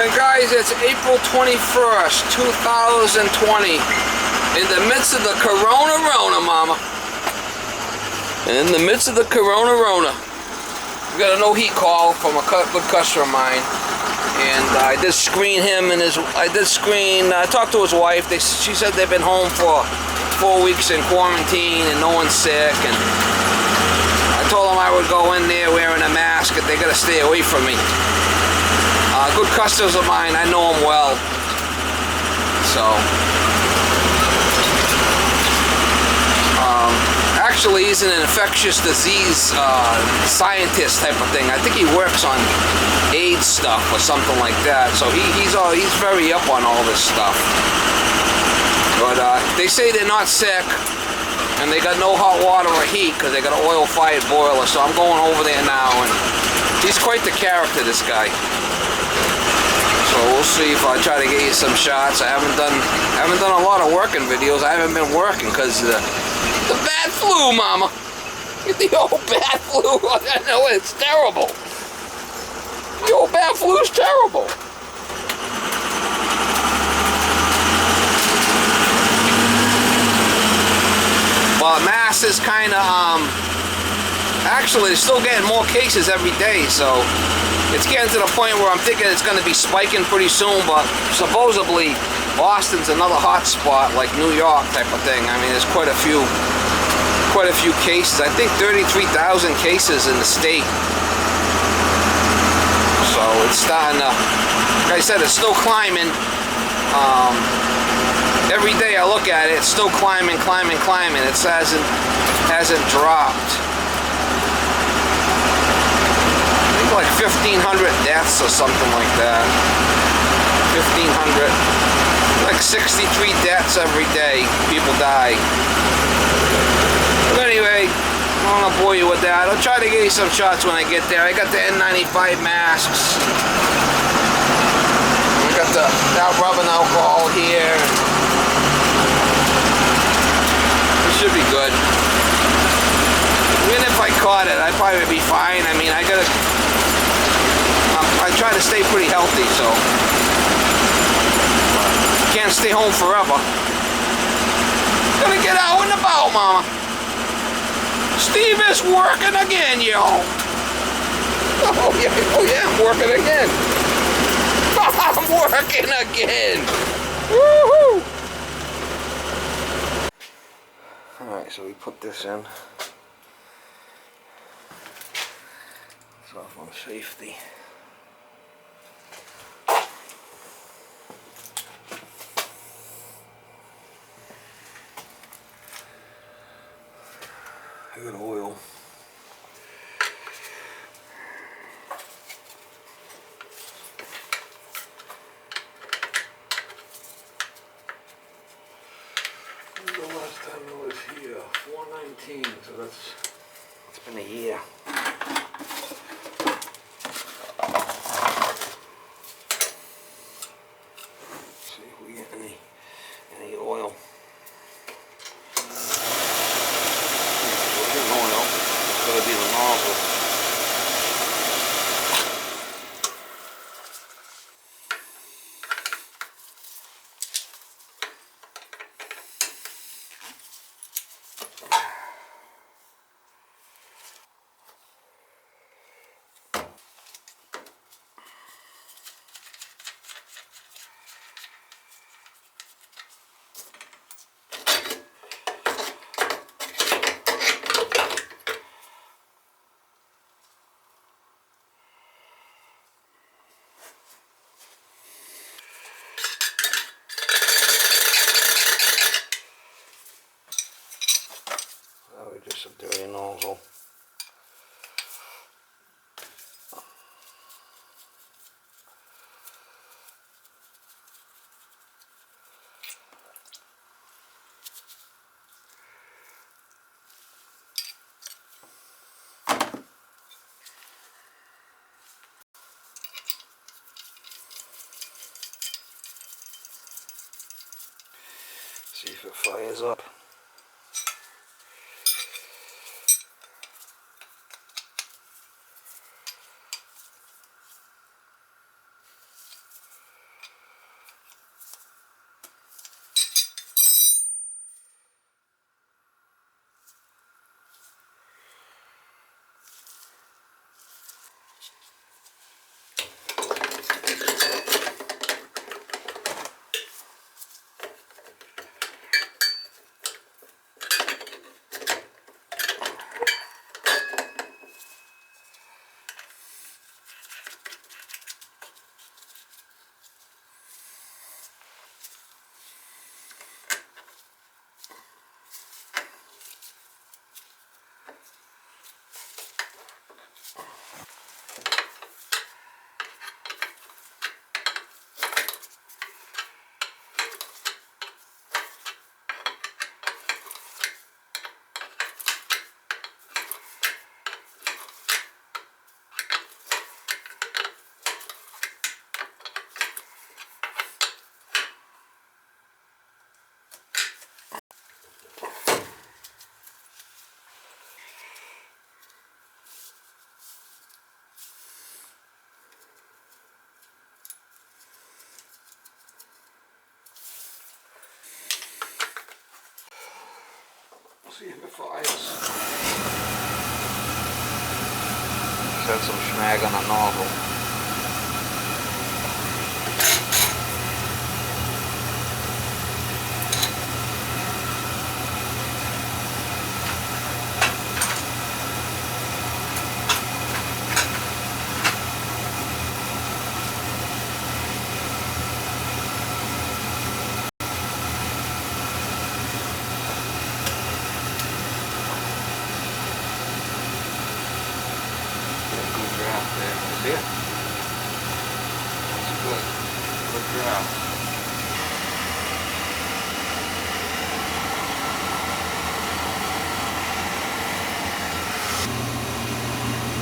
Alright guys, it's April 21st, 2020. In the midst of the Corona, mama. In the midst of the Corona. We got a no heat call from a good customer of mine. And I did screen him and I talked to his wife. She said they've been home for 4 weeks in quarantine and no one's sick. And I told them I would go in there wearing a mask and they gotta stay away from me. Good customers of mine, I know them well. So, actually he's an infectious disease scientist type of thing. I think he works on AIDS stuff or something like that. So he's very up on all this stuff. But they say they're not sick and they got no hot water or heat because they got an oil-fired boiler. So I'm going over there now, and he's quite the character, this guy. So we'll see if I try to get you some shots. I haven't done a lot of working videos. I haven't been working because the bad flu, mama. The old bad flu. I know it's terrible. The old bad flu is terrible. Well, Mass is kind of actually, they're still getting more cases every day, so it's getting to the point where I'm thinking it's going to be spiking pretty soon. But supposedly Boston's another hot spot, like New York type of thing. I mean, there's quite a few cases. I think 33,000 cases in the state. So it's starting to, like I said, it's still climbing. Every day I look at it, it's still climbing. It hasn't dropped. Like 1,500 deaths or something like that. 1,500. Like 63 deaths every day. People die. But anyway, I don't want to bore you with that. I'll try to get you some shots when I get there. I got the N95 masks. I got that rubbing alcohol here. It should be good. Even if I caught it, I'd probably be fine. I mean, I try to stay pretty healthy, so can't stay home forever. Gonna get out and about, mama. Steve is working again, yo. Oh yeah, I'm working again. I'm working again. Woohoo! All right, so we put this in. It's off on safety. I got oil. The last time I was here, 4/19, so it's been a year. Let's see if we get any oil. Be the nozzle. Just a dirty nozzle. See if it fires up. Set some schmag on the nozzle. See it? That's good. Good draft.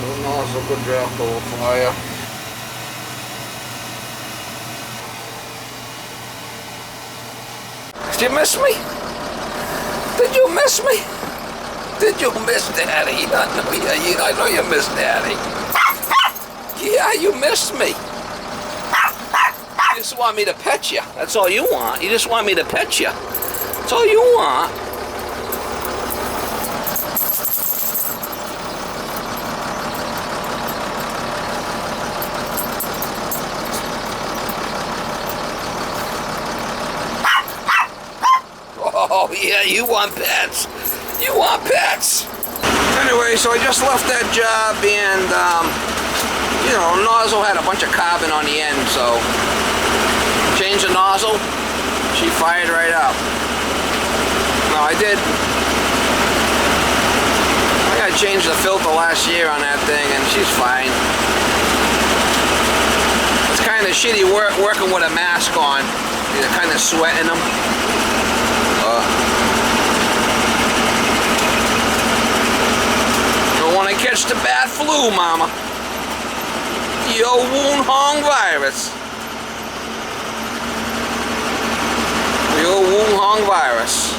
Little nozzle, good draft over fire. Did you miss me? Did you miss me? Did you miss Daddy? I know you missed Daddy. Yeah, you missed me. You just want me to pet you. That's all you want. You just want me to pet you. That's all you want. Oh, yeah, you want pets. You want pets. Anyway, so I just left that job and, you know, nozzle had a bunch of carbon on the end, so changed the nozzle, she fired right up. No, I gotta change the filter last year on that thing, and she's fine. It's kind of shitty working with a mask on. You're kind of sweating them. Don't want to catch the bad flu, Mama. Yo, Woon Hong virus. Yo, Woon Hong virus.